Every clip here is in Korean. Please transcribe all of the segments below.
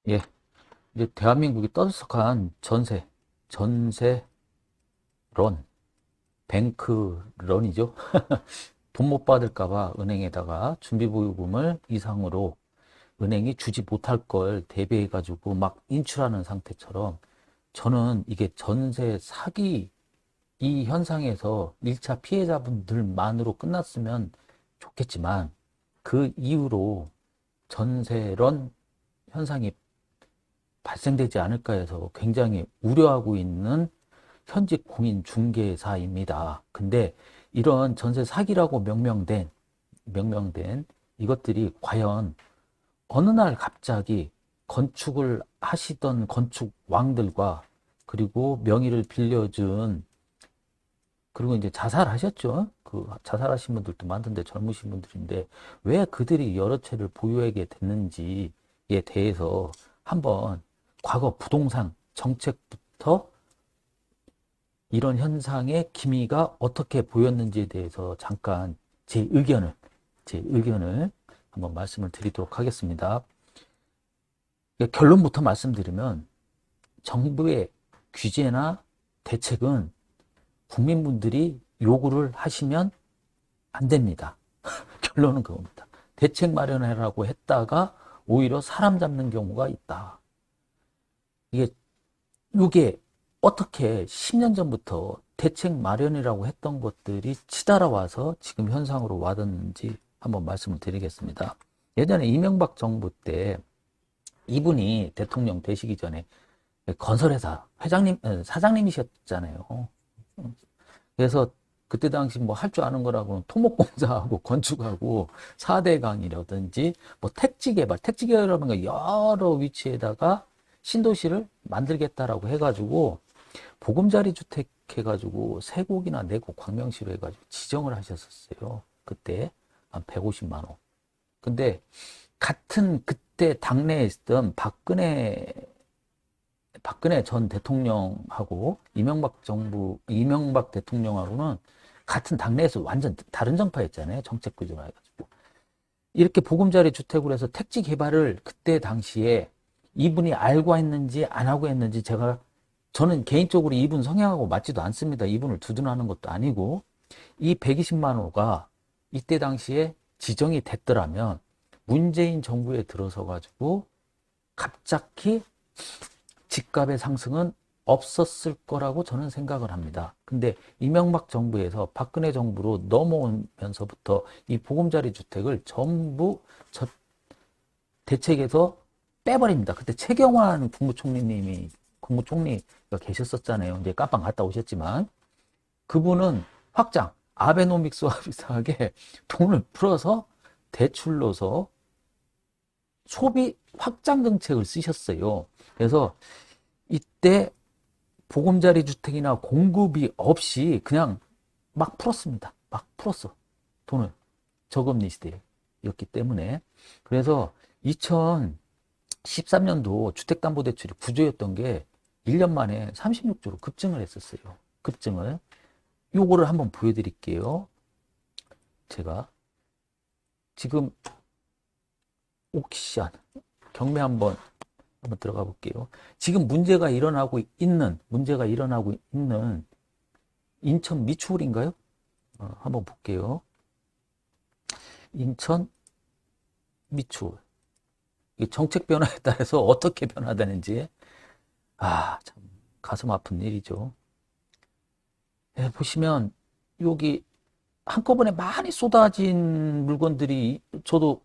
예, 이제 대한민국이 떠들썩한 전세런, 뱅크런이죠. 돈 못 받을까봐 은행에다가 준비보유금을 이상으로 은행이 주지 못할 걸 대비해가지고 막 인출하는 상태처럼 저는 이게 전세 사기 이 현상에서 1차 피해자분들만으로 끝났으면 좋겠지만 그 이후로 전세런 현상이 발생되지 않을까 해서 굉장히 우려하고 있는 현직 공인중개사입니다. 근데 이런 전세 사기라고 명명된 이것들이 과연 어느 날 갑자기 건축을 하시던 건축 왕들과 그리고 명의를 빌려준 그리고 이제 자살하셨죠. 그 자살하신 분들도 많던데 젊으신 분들인데 왜 그들이 여러 채를 보유하게 됐는지에 대해서 한번 과거 부동산 정책부터 이런 현상의 기미가 어떻게 보였는지에 대해서 잠깐 제 의견을 한번 말씀을 드리도록 하겠습니다. 결론부터 말씀드리면 정부의 규제나 대책은 국민분들이 요구를 하시면 안 됩니다. 결론은 그겁니다. 대책 마련하라고 했다가 오히려 사람 잡는 경우가 있다. 이게 이게 어떻게 10년 전부터 대책 마련이라고 했던 것들이 치달아와서 지금 현상으로 와닿는지 한번 말씀을 드리겠습니다. 예전에 이명박 정부 때 이분이 대통령 되시기 전에 건설회사 사장님이셨잖아요. 그래서 그때 당시 뭐 할 줄 아는 거라고는 토목공사하고 건축하고 4대 강이라든지 뭐 택지 개발이라든가 여러 위치에다가 신도시를 만들겠다라고 해가지고 보금자리 주택 해가지고 세곡이나 네곡 광명시로 해가지고 지정을 하셨었어요. 그때 한 150만 원. 근데 같은 그때 당내에 있었던 박근혜 전 대통령하고 이명박 대통령하고는 같은 당내에서 완전 다른 정파였잖아요. 정책 구조로 해가지고. 이렇게 보금자리 주택으로 해서 택지 개발을 그때 당시에 이분이 알고 했는지 안 하고 했는지 저는 개인적으로 이분 성향하고 맞지도 않습니다. 이분을 두둔하는 것도 아니고 이 120만 호가 이때 당시에 지정이 됐더라면 문재인 정부에 들어서 가지고 갑자기 집값의 상승은 없었을 거라고 저는 생각을 합니다. 근데 이명박 정부에서 박근혜 정부로 넘어오면서부터 이 보금자리 주택을 전부 대책에서 빼버립니다. 그때 최경환 국무총리가 계셨었잖아요. 이제 깜빡 갔다 오셨지만 그분은 확장 아베노믹스와 비슷하게 돈을 풀어서 대출로서 소비 확장 정책을 쓰셨어요. 그래서 이때 보금자리 주택이나 공급이 없이 그냥 막 풀었습니다. 막 풀었어. 돈을. 저금리 시대였기 때문에. 그래서 2013년도 주택담보대출이 9조였던 게 1년 만에 36조로 급증을 했었어요. 급증을. 요거를 한번 보여드릴게요. 제가 지금 옥션 경매 한번 들어가 볼게요. 지금 문제가 일어나고 있는 인천 미추홀인가요? 한번 볼게요. 인천 미추홀. 정책 변화에 따라서 어떻게 변화되는지 참 가슴 아픈 일이죠. 네, 보시면 여기 한꺼번에 많이 쏟아진 물건들이 저도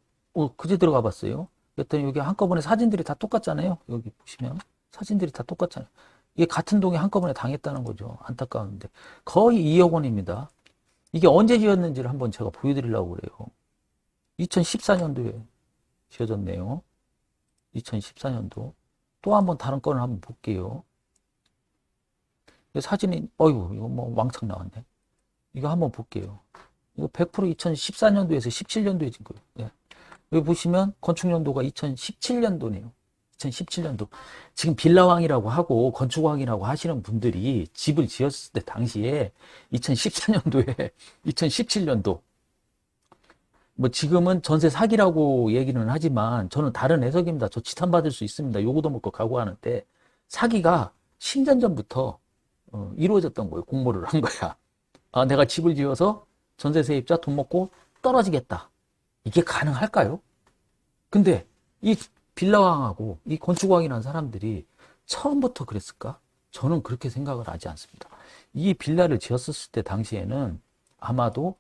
그제 들어가 봤어요. 그랬더니 여기 한꺼번에 사진들이 다 똑같잖아요. 여기 보시면 사진들이 다 똑같잖아요. 이게 같은 동에 한꺼번에 당했다는 거죠. 안타까운데 거의 2억 원입니다. 이게 언제 지었는지를 한번 제가 보여드리려고 그래요. 2014년도에 지어졌네요. 2014년도. 또 한번 다른 건을 한번 볼게요. 사진이 어이구 이거 뭐 왕창 나왔네. 이거 한번 볼게요. 이거 100% 2014년도에서 17년도에 진 거예요. 네. 여기 보시면 건축연도가 2017년도네요. 2017년도. 지금 빌라왕이라고 하고 건축왕이라고 하시는 분들이 집을 지었을 때 당시에 2014년도에 2017년도 뭐 지금은 전세 사기라고 얘기는 하지만 저는 다른 해석입니다. 저 지탄받을 수 있습니다. 요거도 먹고 각오하는데 사기가 10년 전부터 이루어졌던 거예요. 공모를 한 거야. 아, 내가 집을 지어서 전세 세입자 돈 먹고 떨어지겠다. 이게 가능할까요? 근데 이 빌라왕하고 이 건축왕이라는 사람들이 처음부터 그랬을까? 저는 그렇게 생각을 하지 않습니다. 이 빌라를 지었을 때 당시에는 아마도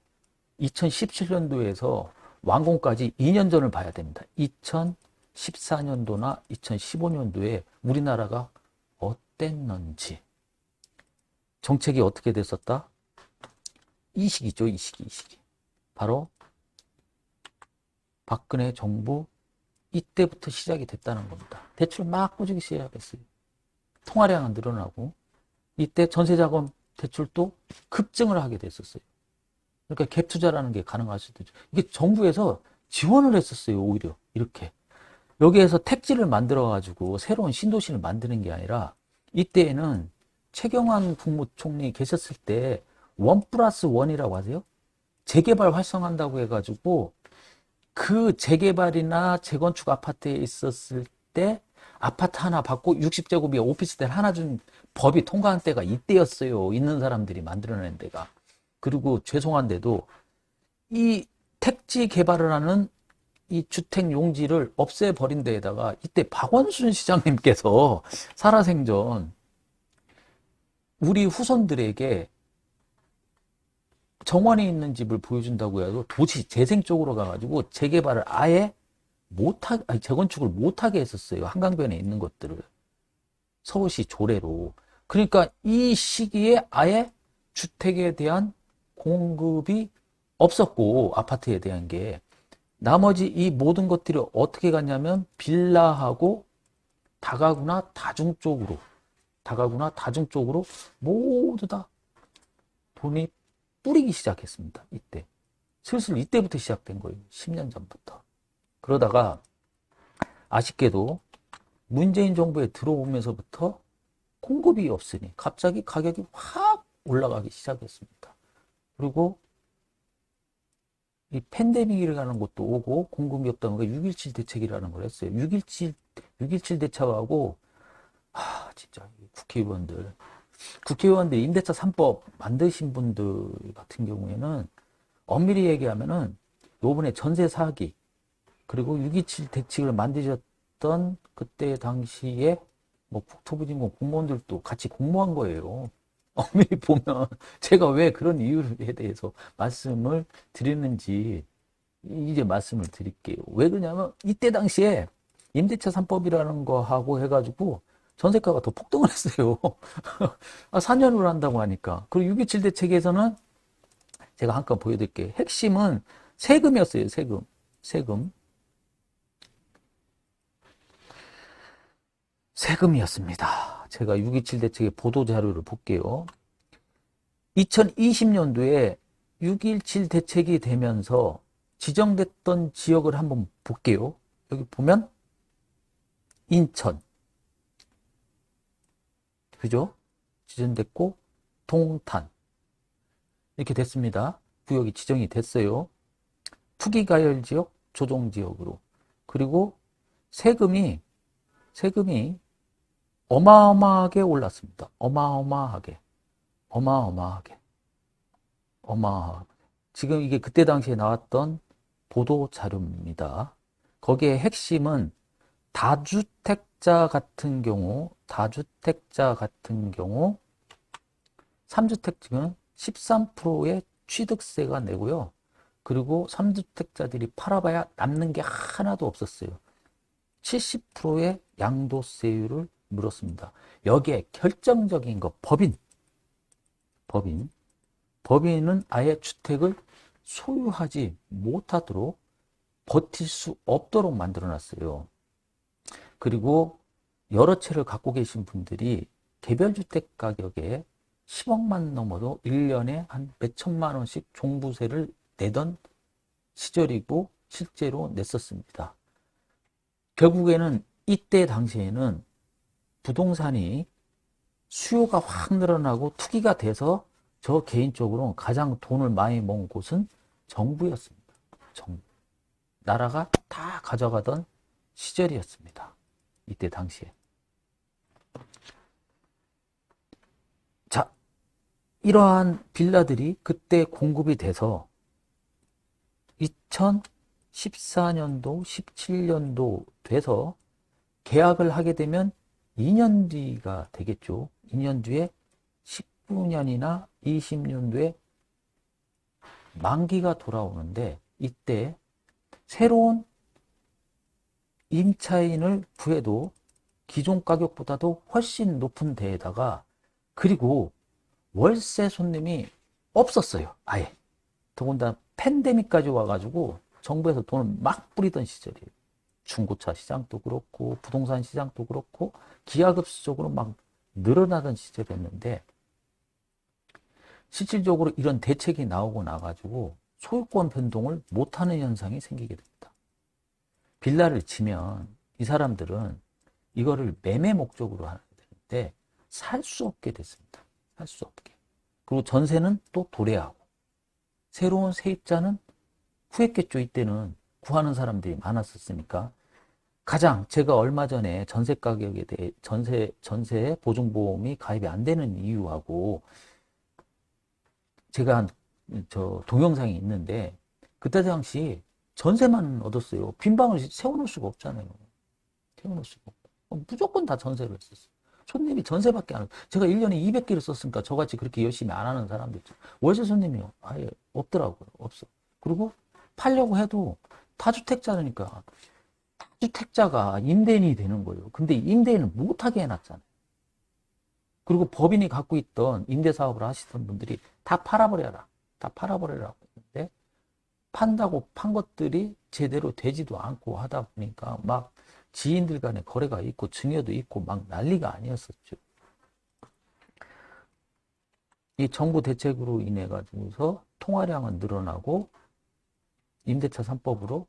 2017년도에서 완공까지 2년 전을 봐야 됩니다. 2014년도나 2015년도에 우리나라가 어땠는지, 정책이 어떻게 됐었다? 이 시기죠, 이 시기. 바로 박근혜 정부 이때부터 시작이 됐다는 겁니다. 대출 막 꾸주기 시작했어요. 통화량은 늘어나고 이때 전세자금 대출도 급증을 하게 됐었어요. 그러니까 갭 투자라는 게 가능할 수도 있죠. 이게 정부에서 지원을 했었어요. 오히려 이렇게 여기에서 택지를 만들어 가지고 새로운 신도시를 만드는 게 아니라 이때에는 최경환 국무총리 계셨을 때 1+1이라고 하세요. 재개발 활성화한다고 해가지고 그 재개발이나 재건축 아파트에 있었을 때 아파트 하나 받고 60제곱이 오피스텔 하나 준 법이 통과한 때가 이때였어요. 있는 사람들이 만들어낸 데가. 그리고 죄송한데도 이 택지 개발을 하는 이 주택 용지를 없애버린 데에다가 이때 박원순 시장님께서 살아생전 우리 후손들에게 정원에 있는 집을 보여준다고 해도 도시 재생 쪽으로 가가지고 재개발을 아예 재건축을 못하게 했었어요. 한강변에 있는 것들을. 서울시 조례로. 그러니까 이 시기에 아예 주택에 대한 공급이 없었고, 아파트에 대한 게. 나머지 이 모든 것들이 어떻게 갔냐면, 빌라하고 다가구나 다중 쪽으로 모두 다 돈이 뿌리기 시작했습니다. 이때. 슬슬 이때부터 시작된 거예요. 10년 전부터. 그러다가 아쉽게도 문재인 정부에 들어오면서부터 공급이 없으니 갑자기 가격이 확 올라가기 시작했습니다. 그리고 이 팬데믹이라는 것도 오고 공급이 없다는 거 6.17 대책이라는 걸 했어요. 6.17 대책하고 진짜 국회의원들 임대차 3법 만드신 분들 같은 경우에는 엄밀히 얘기하면은 요번에 전세 사기 그리고 6.27 대책을 만드셨던 그때 당시에 뭐 국토부진공 공무원들도 같이 공모한 거예요. 엄밀히 보면 제가 왜 그런 이유에 대해서 말씀을 드리는지 이제 말씀을 드릴게요. 왜 그러냐면 이때 당시에 임대차 3법이라는 거 하고 해가지고 전세가가 더 폭등을 했어요. 4년으로 한다고 하니까. 그리고 6.27 대책에서는 제가 한번 보여드릴게요. 핵심은 세금이었어요. 세금이었습니다. 제가 6.27 대책의 보도자료를 볼게요. 2020년도에 6.17 대책이 되면서 지정됐던 지역을 한번 볼게요. 여기 보면 인천, 그죠? 지정됐고 동탄 이렇게 됐습니다. 구역이 지정이 됐어요. 투기가열지역, 조정지역으로. 그리고 세금이 어마어마하게 올랐습니다. 어마어마하게. 지금 이게 그때 당시에 나왔던 보도 자료입니다. 거기에 핵심은 다주택자 같은 경우 3주택층은 13%의 취득세가 내고요. 그리고 3주택자들이 팔아봐야 남는 게 하나도 없었어요. 70%의 양도세율을 물었습니다. 여기에 결정적인 거 법인은 아예 주택을 소유하지 못하도록 버틸 수 없도록 만들어놨어요. 그리고 여러 채를 갖고 계신 분들이 개별주택 가격에 10억만 넘어도 1년에 한 몇천만 원씩 종부세를 내던 시절이고 실제로 냈었습니다. 결국에는 이때 당시에는 부동산이 수요가 확 늘어나고 투기가 돼서 저 개인적으로 가장 돈을 많이 모은 곳은 정부였습니다. 정부. 나라가 다 가져가던 시절이었습니다. 이때 당시에. 자, 이러한 빌라들이 그때 공급이 돼서 2014년도, 17년도 돼서 계약을 하게 되면 2년 뒤가 되겠죠. 2년 뒤에 19년이나 20년도에 만기가 돌아오는데 이때 새로운 임차인을 구해도 기존 가격보다도 훨씬 높은 데에다가 그리고 월세 손님이 없었어요. 아예. 더군다나 팬데믹까지 와가지고 정부에서 돈을 막 뿌리던 시절이에요. 중고차 시장도 그렇고 부동산 시장도 그렇고 기하급수적으로 막 늘어나던 시절이었는데 실질적으로 이런 대책이 나오고 나가지고 소유권 변동을 못하는 현상이 생기게 됩니다. 빌라를 지면 이 사람들은 이거를 매매 목적으로 하게 되는데 살 수 없게 됐습니다. 살 수 없게. 그리고 전세는 또 도래하고 새로운 세입자는 구했겠죠. 이때는 구하는 사람들이 많았었으니까. 가장 제가 얼마 전에 전세 가격에 대해 전세 보증보험이 가입이 안 되는 이유하고 제가 한 저 동영상이 있는데 그때 당시 전세만 얻었어요. 빈 방을 세워놓을 수가 없잖아요. 세워놓을 수가 없고 무조건 다 전세를 했었어요. 손님이 전세밖에 안 해요. 제가 1년에 200개를 썼으니까 저같이 그렇게 열심히 안 하는 사람들 있죠. 월세 손님이 아예 없더라고요. 없어. 그리고 팔려고 해도 다주택자니까 다주택자가 임대인이 되는 거예요. 근데 임대인을 못하게 해놨잖아요. 그리고 법인이 갖고 있던 임대사업을 하시던 분들이 다 팔아버려라. 다 팔아버려라고 했는데 판다고 판 것들이 제대로 되지도 않고 하다 보니까 막 지인들 간에 거래가 있고 증여도 있고 막 난리가 아니었었죠. 이 정부 대책으로 인해 가지고서 통화량은 늘어나고 임대차 3법으로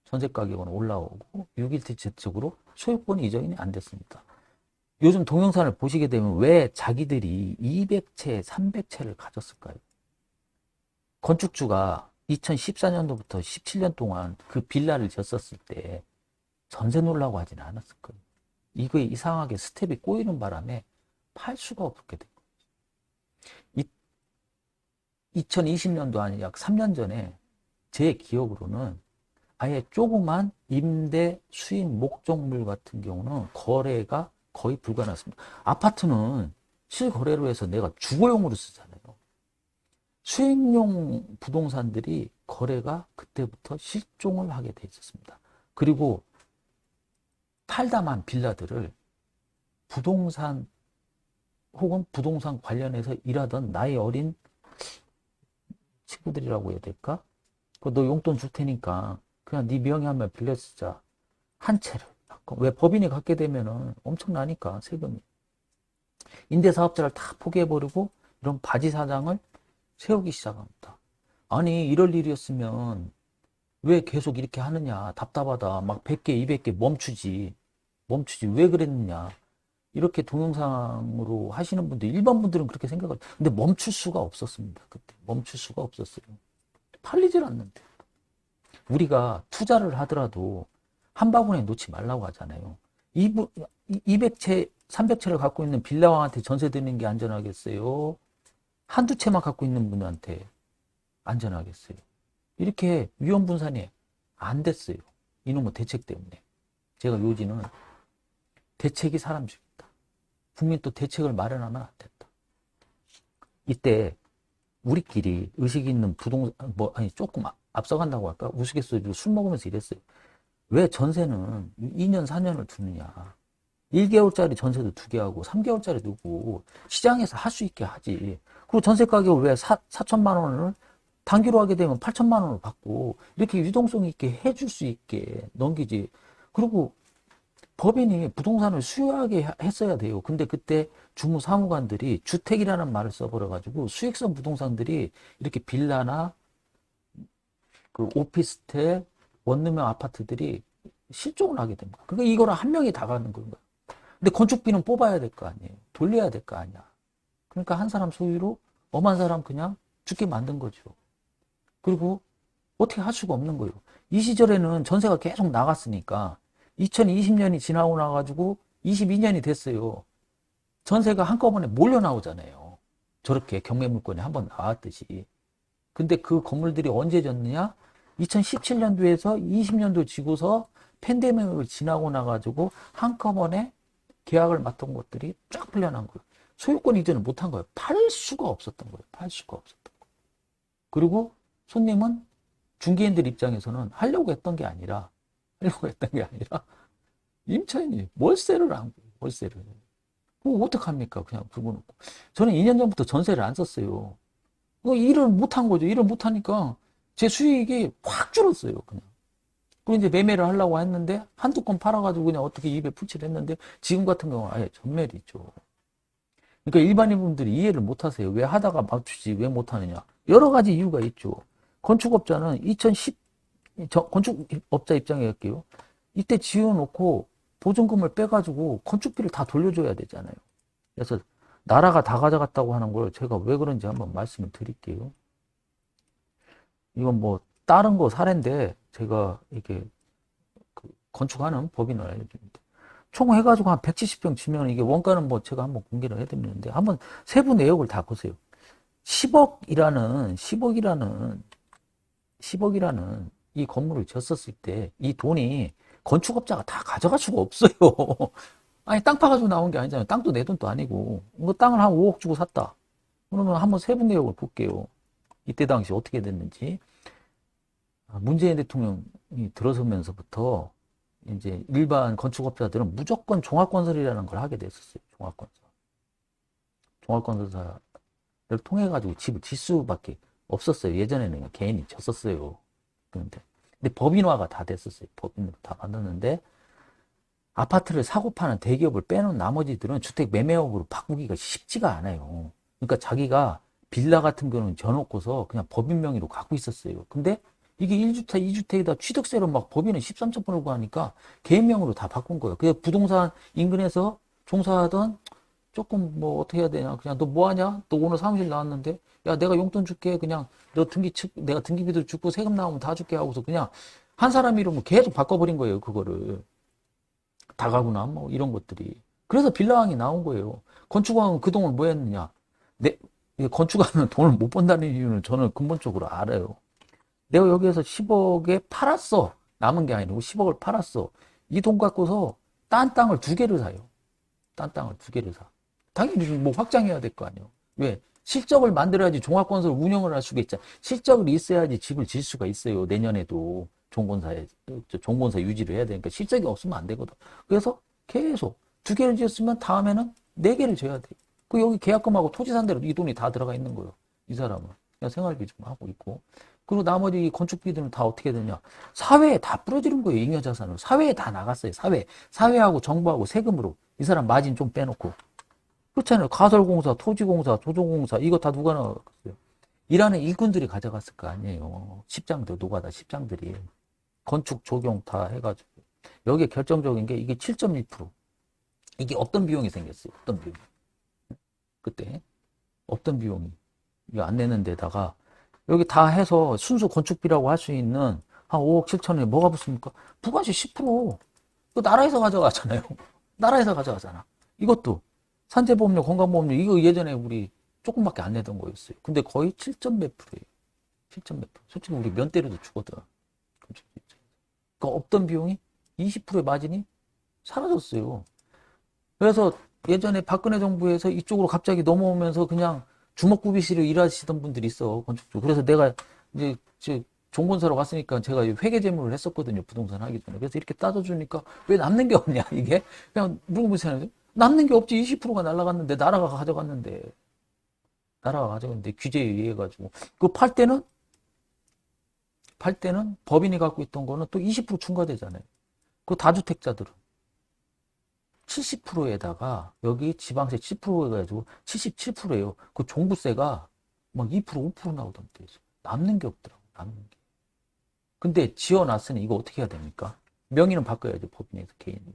전세 가격은 올라오고 6.1 대책으로 소유권 이전이 안 됐습니다. 요즘 동영상을 보시게 되면 왜 자기들이 200채, 300채를 가졌을까요? 건축주가 2014년도부터 17년 동안 그 빌라를 졌었을 때 전세 놓으려고 하지는 않았을 거예요. 이거에 이상하게 스텝이 꼬이는 바람에 팔 수가 없게 된 거예요. 2020년도 아니 약 3년 전에 제 기억으로는 아예 조그만 임대 수익 목적물 같은 경우는 거래가 거의 불가능했습니다. 아파트는 실거래로 해서 내가 주거용으로 쓰잖아요. 수익용 부동산들이 거래가 그때부터 실종을 하게 돼 있었습니다. 그리고 팔다만 빌라들을 부동산 혹은 부동산 관련해서 일하던 나이 어린 친구들이라고 해야 될까? 너 용돈 줄 테니까 그냥 네 명의 한번 빌려 쓰자. 한 채를. 왜 법인이 갖게 되면은 엄청나니까 세금이. 임대사업자를 다 포기해버리고 이런 바지 사장을 세우기 시작합니다. 아니 이럴 일이었으면 왜 계속 이렇게 하느냐. 답답하다. 막 100개, 200개 멈추지. 왜 그랬느냐. 이렇게 동영상으로 하시는 분들, 일반 분들은 그렇게 생각을. 근데 멈출 수가 없었습니다. 그때 멈출 수가 없었어요. 팔리질 않는데. 우리가 투자를 하더라도 한 바구니에 놓지 말라고 하잖아요. 200채, 300채를 갖고 있는 빌라왕한테 전세 드리는 게 안전하겠어요? 한두 채만 갖고 있는 분한테 안전하겠어요? 이렇게 위험 분산이 안 됐어요. 이놈의 대책 때문에. 제가 요지는 대책이 사람 죽인다. 국민 또 대책을 마련하면 안 된다. 이때 우리끼리 의식 있는 부동산, 조금 앞서간다고 할까? 우스갯소리로 술 먹으면서 이랬어요. 왜 전세는 2년, 4년을 두느냐. 1개월짜리 전세도 2개 하고 3개월짜리 두고 시장에서 할 수 있게 하지. 그리고 전세 가격을 왜 4천만 원을 단기로 하게 되면 8천만 원을 받고 이렇게 유동성 있게 해줄 수 있게 넘기지. 그리고 법인이 부동산을 수요하게 했어야 돼요. 근데 그때 주무사무관들이 주택이라는 말을 써버려가지고 수익성 부동산들이 이렇게 빌라나 그 오피스텔, 원룸형 아파트들이 실종을 하게 됩니다. 그러니까 이거를 한 명이 다 가는 건가. 근데 건축비는 뽑아야 될 거 아니에요. 돌려야 될 거 아니야. 그러니까 한 사람 소유로 엄한 사람 그냥 죽게 만든 거죠. 그리고 어떻게 할 수가 없는 거예요. 이 시절에는 전세가 계속 나갔으니까 2020년이 지나고 나가지고 22년이 됐어요. 전세가 한꺼번에 몰려 나오잖아요. 저렇게 경매물건이 한번 나왔듯이. 근데 그 건물들이 언제 졌느냐? 2017년도에서 20년도 지고서 팬데믹을 지나고 나가지고 한꺼번에 계약을 맡은 것들이 쫙 풀려난 거예요. 소유권 이전을 못한 거예요. 팔 수가 없었던 거예요. 팔 수가 없었던 거예요. 그리고 손님은 중개인들 입장에서는 하려고 했던 게 아니라 임차인이 월세를 안 거예요. 월세를. 그거 어떡합니까? 그냥 긁어놓고. 저는 2년 전부터 전세를 안 썼어요. 일을 못한 거죠. 일을 못하니까 제 수익이 확 줄었어요. 그냥. 그리고 이제 매매를 하려고 했는데 한두 건 팔아가지고 그냥 어떻게 입에 풀칠을 했는데 지금 같은 경우는 아예 전멸이죠. 그러니까 일반인 분들이 이해를 못 하세요. 왜 하다가 멈추지 왜 못하느냐. 여러 가지 이유가 있죠. 건축업자는 건축업자 입장에 할게요. 이때 지어놓고 보증금을 빼가지고 건축비를 다 돌려줘야 되잖아요. 그래서 나라가 다 가져갔다고 하는 걸 제가 왜 그런지 한번 말씀을 드릴게요. 이건 뭐 다른 거 사례인데 제가 이게 건축하는 법인을 알려줍니다. 총 해가지고 한 170평 치면 이게 원가는 뭐 제가 한번 공개를 해드리는데 한번 세부 내역을 다 보세요. 10억이라는 이 건물을 지었을 때 이 돈이 건축업자가 다 가져갈 수가 없어요. 아니 땅 파가지고 나온 게 아니잖아요. 땅도 내 돈도 아니고 뭐 땅을 한 5억 주고 샀다. 그러면 한번 세부 내역을 볼게요. 이때 당시 어떻게 됐는지. 문재인 대통령이 들어서면서부터 이제 일반 건축업자들은 무조건 종합건설이라는 걸 하게 됐었어요. 종합건설사를 통해 가지고 집을 질 수밖에 없었어요. 예전에는 개인이 졌었어요. 근데 법인화가 다 됐었어요. 법인으로 다 만들었는데 아파트를 사고 파는 대기업을 빼놓은 나머지들은 주택 매매업으로 바꾸기가 쉽지가 않아요. 그러니까 자기가 빌라 같은 경우는 져놓고서 그냥 법인 명의로 갖고 있었어요. 근데 이게 1주택, 2주택에다 취득세로 막 법인은 13%를 구하니까 개인명으로 다 바꾼 거예요. 그래서 부동산 인근에서 종사하던 조금 뭐 어떻게 해야 되냐. 그냥 너 뭐 하냐? 너 오늘 사무실 나왔는데 야 내가 용돈 줄게. 그냥 너 내가 등기비도 주고 세금 나오면 다 줄게 하고서 그냥 한 사람 이름으로 계속 바꿔버린 거예요. 그거를. 다가구나 뭐 이런 것들이. 그래서 빌라왕이 나온 거예요. 건축왕은 그동안 뭐 했느냐. 건축하면 돈을 못 번다는 이유는 저는 근본적으로 알아요. 내가 여기에서 10억에 팔았어. 남은 게 아니고 10억을 팔았어. 이 돈 갖고서 딴 땅을 두 개를 사요. 딴 땅을 두 개를 사. 당연히 뭐 확장해야 될 거 아니에요. 왜? 실적을 만들어야지 종합건설 운영을 할 수가 있잖아. 실적이 있어야지 집을 질 수가 있어요. 내년에도 종건사 유지를 해야 되니까 실적이 없으면 안 되거든. 그래서 계속 두 개를 지었으면 다음에는 네 개를 져야 돼. 그 여기 계약금하고 토지 산 대로 이 돈이 다 들어가 있는 거예요. 이 사람은 그냥 생활비 좀 하고 있고. 그리고 나머지 건축비들은 다 어떻게 되냐. 사회에 다 뿌려지는 거예요. 잉여자산으로. 사회에 다 나갔어요. 사회하고 정부하고 세금으로. 이 사람 마진 좀 빼놓고. 그렇잖아요. 가설공사, 토지공사, 조정공사 이거 다 누가 나갔어요. 일하는 일꾼들이 가져갔을 거 아니에요. 십장들, 노가다 십장들이. 건축 적용 다 해가지고. 여기에 결정적인 게 이게 7.1%. 이게 없던 비용이 생겼어요. 없던 비용. 그때. 없던 비용이. 이거 안 내는 데다가 여기 다 해서 순수 건축비라고 할 수 있는 한 5억 7천원에 뭐가 붙습니까? 부가세 10%. 그 나라에서 가져가잖아요. 나라에서 가져가잖아. 이것도 산재보험료, 건강보험료 이거 예전에 우리 조금밖에 안 내던 거였어요. 근데 거의 7몇 프로예요. 7몇 프로. 솔직히 우리 면 때려도 주거든. 그러니까 없던 비용이 20%의 마진이 사라졌어요. 그래서 예전에 박근혜 정부에서 이쪽으로 갑자기 넘어오면서 그냥 주먹구비시로 일하시던 분들이 있어. 건축주. 그래서 내가 이제 종건사로 갔으니까 제가 회계 재무를 했었거든요. 부동산 하기 전에. 그래서 이렇게 따져주니까 왜 남는 게 없냐, 이게? 그냥 물어보시잖아요. 남는 게 없지. 20%가 날라갔는데, 나라가 가져갔는데. 규제에 의해가지고. 그거 팔 때는 법인이 갖고 있던 거는 또 20% 중과되잖아요. 그 다주택자들은. 70%에다가 여기 지방세 10% 해가지고 77%예요. 그 종부세가 막 2%, 5% 나오던데. 남는 게 없더라고. 남는 게. 근데 지어놨으니 이거 어떻게 해야 됩니까? 명의는 바꿔야죠. 법인에서 개인으로.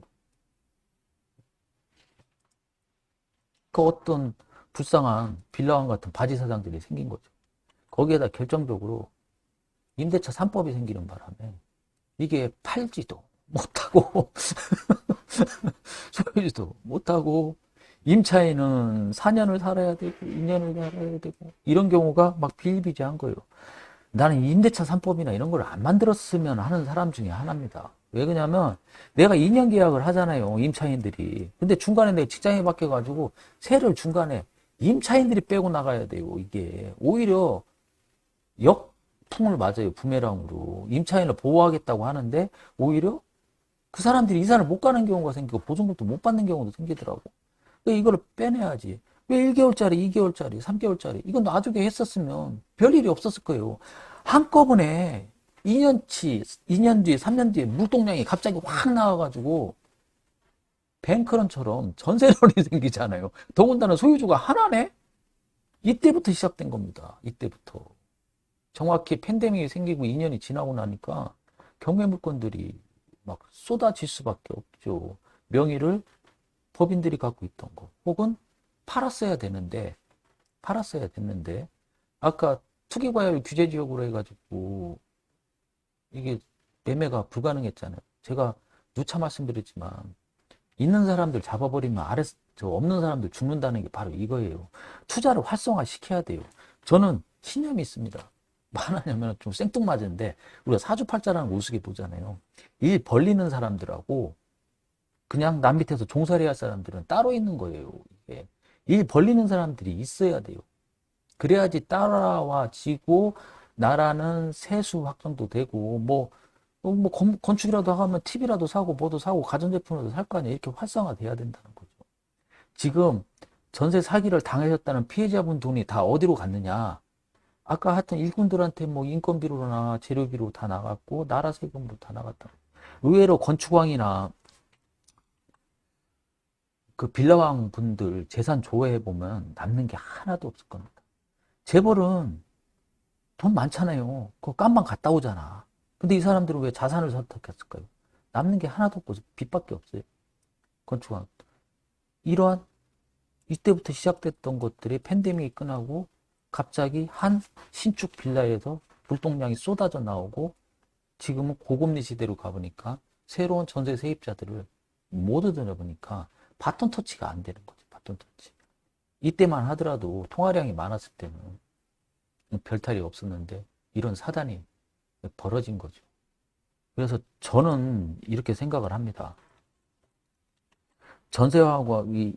그 어떤 불쌍한 빌라왕 같은 바지 사장들이 생긴 거죠. 거기에다 결정적으로 임대차 3법이 생기는 바람에 이게 팔지도 못하고 소유지도 못하고 임차인은 4년을 살아야 되고 2년을 살아야 되고 이런 경우가 막 비일비재한 거예요. 나는 임대차 3법이나 이런 걸 안 만들었으면 하는 사람 중에 하나입니다. 왜 그러냐면 내가 2년 계약을 하잖아요. 임차인들이. 근데 중간에 내가 직장에 바뀌어가지고 세를 중간에 임차인들이 빼고 나가야 돼요. 이게 오히려 역풍을 맞아요. 부메랑으로. 임차인을 보호하겠다고 하는데 오히려 그 사람들이 이사를 못 가는 경우가 생기고 보증금도 못 받는 경우도 생기더라고. 그러니까 이거를 빼내야지. 왜 1개월짜리, 2개월짜리, 3개월짜리 이건 놔두게 했었으면 별일이 없었을 거예요. 한꺼번에 2년치, 2년 뒤에, 3년 뒤에 물동량이 갑자기 확 나와가지고 뱅크런처럼 전세론이 생기잖아요. 더군다나 소유주가 하나네? 이때부터 시작된 겁니다. 이때부터. 정확히 팬데믹이 생기고 2년이 지나고 나니까 경매물건들이 막 쏟아질 수밖에 없죠. 명의를 법인들이 갖고 있던 거. 혹은 팔았어야 됐는데, 아까 투기과열 규제지역으로 해가지고, 이게 매매가 불가능했잖아요. 제가 누차 말씀드렸지만, 있는 사람들 잡아버리면 없는 사람들 죽는다는 게 바로 이거예요. 투자를 활성화 시켜야 돼요. 저는 신념이 있습니다. 뭐 하나냐면 좀 생뚱맞은데, 우리가 사주팔자라는 거 우습게 보잖아요. 일 벌리는 사람들하고, 그냥 남 밑에서 종살이 할 사람들은 따로 있는 거예요. 이게. 일 벌리는 사람들이 있어야 돼요. 그래야지 따라와지고 나라는 세수 확장도 되고 건축이라도 하면 TV라도 사고 뭐도 사고 가전제품이라도 살 거 아니에요. 이렇게 활성화돼야 된다는 거죠. 지금 전세 사기를 당하셨다는 피해자분 돈이 다 어디로 갔느냐? 아까 하여튼 일꾼들한테 뭐 인건비로나 재료비로 다 나갔고 나라 세금으로 다 나갔다. 의외로 건축왕이나 그 빌라왕 분들 재산 조회해 보면 남는 게 하나도 없을 겁니다. 재벌은 돈 많잖아요. 그거 깜방 갔다 오잖아. 근데 이 사람들은 왜 자산을 선택했을까요? 남는 게 하나도 없고 빚밖에 없어요. 건축왕. 이러한 이때부터 시작됐던 것들이 팬데믹이 끝나고 갑자기 한 신축 빌라에서 물동량이 쏟아져 나오고 지금은 고금리 시대로 가보니까 새로운 전세 세입자들을 모두 들여보니까 바톤 터치가 안 되는 거죠. 바톤 터치. 이때만 하더라도 통화량이 많았을 때는 별탈이 없었는데 이런 사단이 벌어진 거죠. 그래서 저는 이렇게 생각을 합니다. 전세와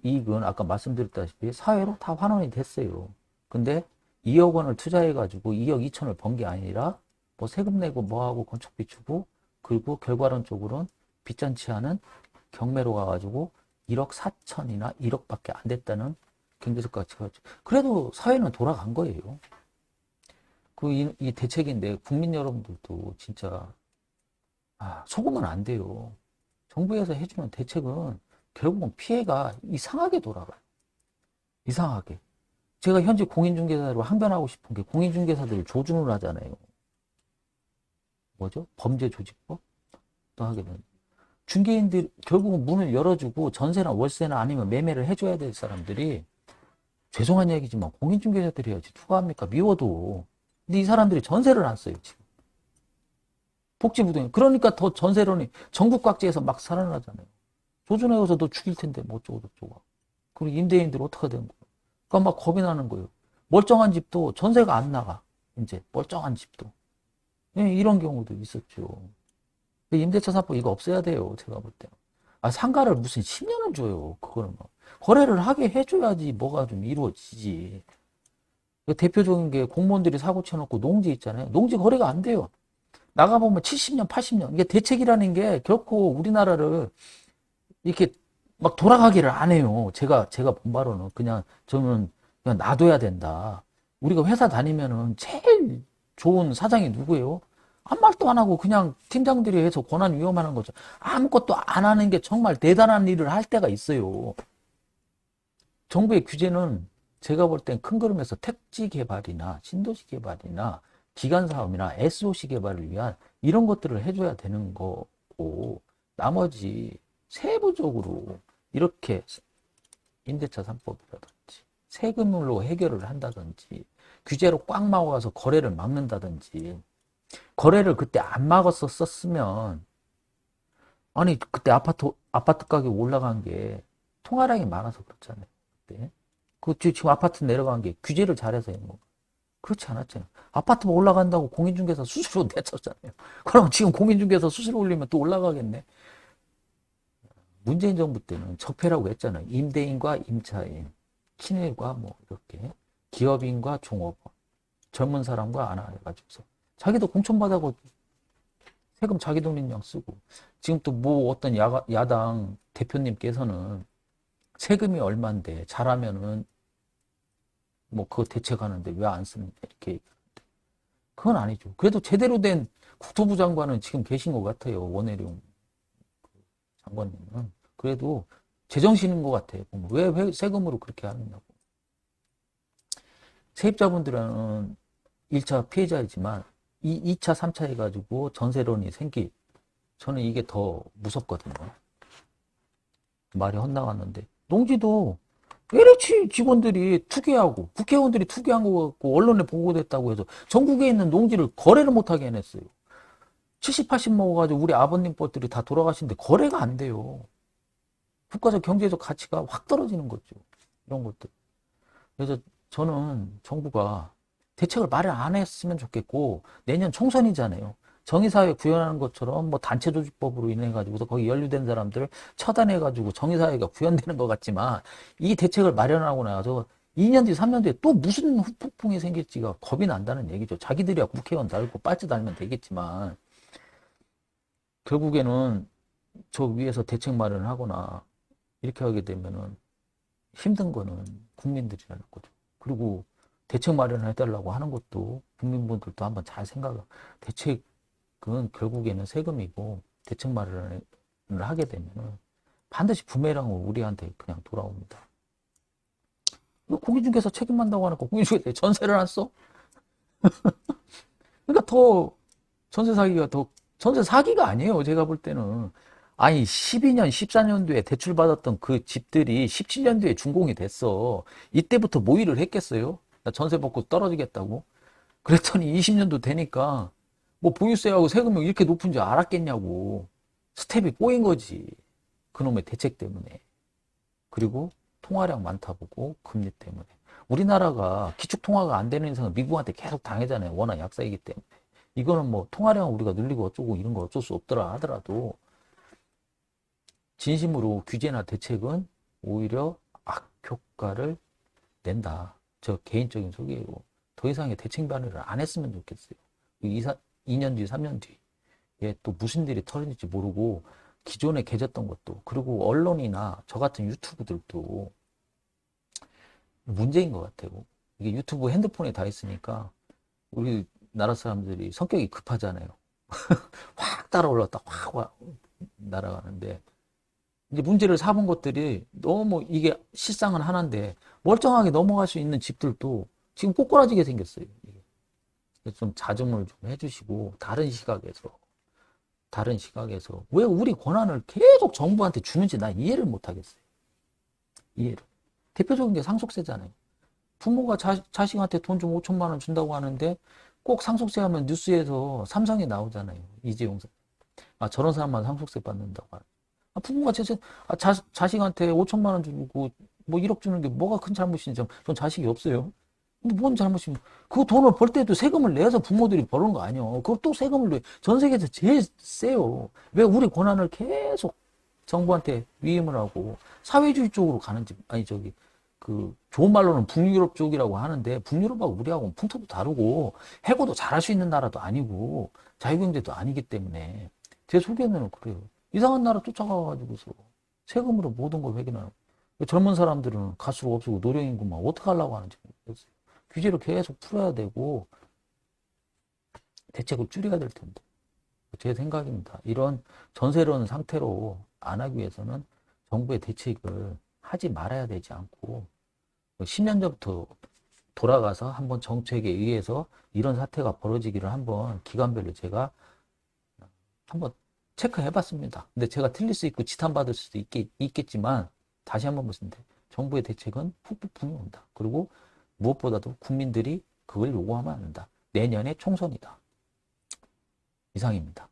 이익은 아까 말씀드렸다시피 사회로 다 환원이 됐어요. 근데 2억 원을 투자해가지고 2억 2천을 번 게 아니라 뭐 세금 내고 뭐하고 건축비 주고 그리고 결과론적으로는 빚잔치 하는 경매로 가가지고 1억 4천이나 1억밖에 안 됐다는 경제적 가치가 그래도 사회는 돌아간 거예요. 이 대책인데 국민 여러분들도 진짜 속으면 안 돼요. 정부에서 해주는 대책은 결국은 피해가 이상하게 돌아가요. 이상하게. 제가 현재 공인중개사로 항변하고 싶은 게 공인중개사들을 조준을 하잖아요. 뭐죠? 범죄조직법? 또 하게 되는. 중개인들 결국은 문을 열어주고 전세나 월세나 아니면 매매를 해줘야 될 사람들이 죄송한 얘기지만 공인중개사들이 해야지 누가 합니까? 미워도. 근데 이 사람들이 전세를 안 써요 지금. 복지부동이 그러니까 더 전세론이 전국각지에서 막 살아나잖아요. 조준해서 너 죽일 텐데 뭐 어쩌고 저쩌고. 그리고 임대인들 어떻게 된 거예요? 그러니까 막 겁이 나는 거예요. 멀쩡한 집도 전세가 안 나가. 이제 멀쩡한 집도. 네, 이런 경우도 있었죠. 임대차 3법 이거 없애야 돼요. 제가 볼 때는. 상가를 무슨 10년을 줘요. 그거는 뭐. 거래를 하게 해줘야지 뭐가 좀 이루어지지. 대표적인 게 공무원들이 사고 쳐놓고 농지 있잖아요. 농지 거래가 안 돼요. 나가보면 70년, 80년. 이게 대책이라는 게 결코 우리나라를 이렇게 막 돌아가기를 안 해요. 제가 본 바로는 저는 그냥 놔둬야 된다. 우리가 회사 다니면은 제일 좋은 사장이 누구예요? 아무 말도 안 하고 그냥 팀장들이 해서 권한 위험하는 거죠. 아무것도 안 하는 게 정말 대단한 일을 할 때가 있어요. 정부의 규제는 제가 볼 땐 큰 그림에서 택지 개발이나 신도시 개발이나 기간 사업이나 SOC 개발을 위한 이런 것들을 해줘야 되는 거고 나머지 세부적으로 이렇게 임대차 3법이라든지 세금으로 해결을 한다든지 규제로 꽉 막아서 거래를 막는다든지 거래를 그때 안 막았었으면, 아니, 그때 아파트 가격이 올라간 게 통화량이 많아서 그렇잖아요. 그때. 지금 아파트 내려간 게 규제를 잘해서인 거. 그렇지 않았잖아요. 아파트가 올라간다고 공인중개사 수수료 내쳤잖아요. 그럼 지금 공인중개사 수수료 올리면 또 올라가겠네. 문재인 정부 때는 적폐라고 했잖아요. 임대인과 임차인, 친일과 뭐 이렇게 기업인과 종업원, 젊은 사람과 안 해가지고서 자기도 공천받아고 세금 자기 돈인 쓰고 지금 또 뭐 어떤 야당 대표님께서는 세금이 얼만데 잘하면은 뭐 그거 대책하는데 왜 안 쓰는데 이렇게 얘기하는데 그건 아니죠. 그래도 제대로 된 국토부 장관은 지금 계신 것 같아요. 원혜룡 장관님은. 그래도 제정신인 것 같아요. 왜 세금으로 그렇게 하느냐고. 세입자분들은 1차 피해자이지만 2차, 3차 해가지고 전세론이 저는 이게 더 무섭거든요. 말이 헛나갔는데. 농지도 LH 직원들이 투기하고 국회의원들이 투기한 거 같고 언론에 보고됐다고 해서 전국에 있는 농지를 거래를 못하게 해냈어요. 70, 80 먹어가지고 우리 아버님 뻘들이 다 돌아가시는데 거래가 안 돼요. 국가적 경제적 가치가 확 떨어지는 거죠. 이런 것들. 그래서 저는 정부가 대책을 마련 안 했으면 좋겠고 내년 총선이잖아요. 정의사회 구현하는 것처럼 뭐 단체조직법으로 인해 가지고서 거기 연루된 사람들을 처단해 가지고 정의사회가 구현되는 것 같지만 이 대책을 마련하고 나서 2년 뒤, 3년 뒤에 또 무슨 후폭풍이 생길지가 겁이 난다는 얘기죠. 자기들이야 국회의원 달고 빨지 달면 되겠지만 결국에는 저 위에서 대책 마련을 하거나 이렇게 하게 되면은 힘든 거는 국민들이라는 거죠. 그리고 대책 마련을 해달라고 하는 것도 국민분들도 한번 잘 생각을, 대책은 결국에는 세금이고 대책 마련을 하게 되면은 반드시 부메랑으로 우리한테 그냥 돌아옵니다. 공인중개사 책임만다고 하니까 공인중개사 전세를 안 써? 그러니까 더 전세 사기가 더 전세 사기가 아니에요. 제가 볼 때는. 아니 12년, 14년도에 대출받았던 그 집들이 17년도에 준공이 됐어. 이때부터 모의를 했겠어요? 나 전세 받고 떨어지겠다고? 그랬더니 20년도 되니까 뭐 보유세하고 세금이 이렇게 높은 줄 알았겠냐고. 스텝이 꼬인 거지. 그놈의 대책 때문에. 그리고 통화량 많다 보고 금리 때문에. 우리나라가 기축 통화가 안 되는 이상은 미국한테 계속 당하잖아요. 워낙 약세이기 때문에. 이거는 뭐 통화량 우리가 늘리고 어쩌고 이런 거 어쩔 수 없더라 하더라도 진심으로 규제나 대책은 오히려 악효과를 낸다. 저 개인적인 소개이고 더 이상의 대책 발의를 안 했으면 좋겠어요. 2년 뒤, 3년 뒤에 또 무슨 일이 터질지 모르고 기존에 계졌던 것도 그리고 언론이나 저 같은 유튜브들도 문제인 것 같아요. 이게 유튜브 핸드폰에 다 있으니까 우리나라 사람들이 성격이 급하잖아요. 확 따라 올랐다 확 날아가는데 이제 문제를 삼은 것들이 너무 이게 실상은 하나인데 멀쩡하게 넘어갈 수 있는 집들도 지금 꼬꾸라지게 생겼어요. 그래서 좀 자중을 좀 해주시고 다른 시각에서 왜 우리 권한을 계속 정부한테 주는지 난 이해를 못 하겠어요. 이해를. 대표적인 게 상속세잖아요. 부모가 자식한테 돈 좀 5천만 원 준다고 하는데 꼭 상속세 하면 뉴스에서 삼성이 나오잖아요. 이재용 사. 아, 저런 사람만 상속세 받는다고 하는. 아, 부모가 자식한테 5천만 원 주고 뭐 1억 주는 게 뭐가 큰 잘못인지 전 자식이 없어요. 근데 뭔 잘못이면 그 돈을 벌 때도 세금을 내서 부모들이 버는 거 아니에요. 그걸 또 세금을 내. 전 세계에서 제일 세요. 왜 우리 권한을 계속 정부한테 위임을 하고 사회주의 쪽으로 가는지 아니 저기 그 좋은 말로는 북유럽 쪽이라고 하는데 북유럽하고 우리하고는 풍토도 다르고 해고도 잘할 수 있는 나라도 아니고 자유경제도 아니기 때문에 제 소견은 그래요. 이상한 나라 쫓아가가지고서 세금으로 모든 걸 회계하는 젊은 사람들은 갈수록 없어지고 노령인구만 어떻게 하려고 하는지 모르겠어요. 규제를 계속 풀어야 되고 대책을 줄여야 될 텐데 제 생각입니다. 이런 전세론 상태로 안 하기 위해서는 정부의 대책을 하지 말아야 되지 않고 10년 전부터 돌아가서 한번 정책에 의해서 이런 사태가 벌어지기를 한번 기간별로 제가 한번 체크해 봤습니다. 근데 제가 틀릴 수 있고 지탄받을 수도 있겠지만 다시 한번 말씀드립니다. 정부의 대책은 후폭풍이 온다. 그리고 무엇보다도 국민들이 그걸 요구하면 안 된다. 내년에 총선이다. 이상입니다.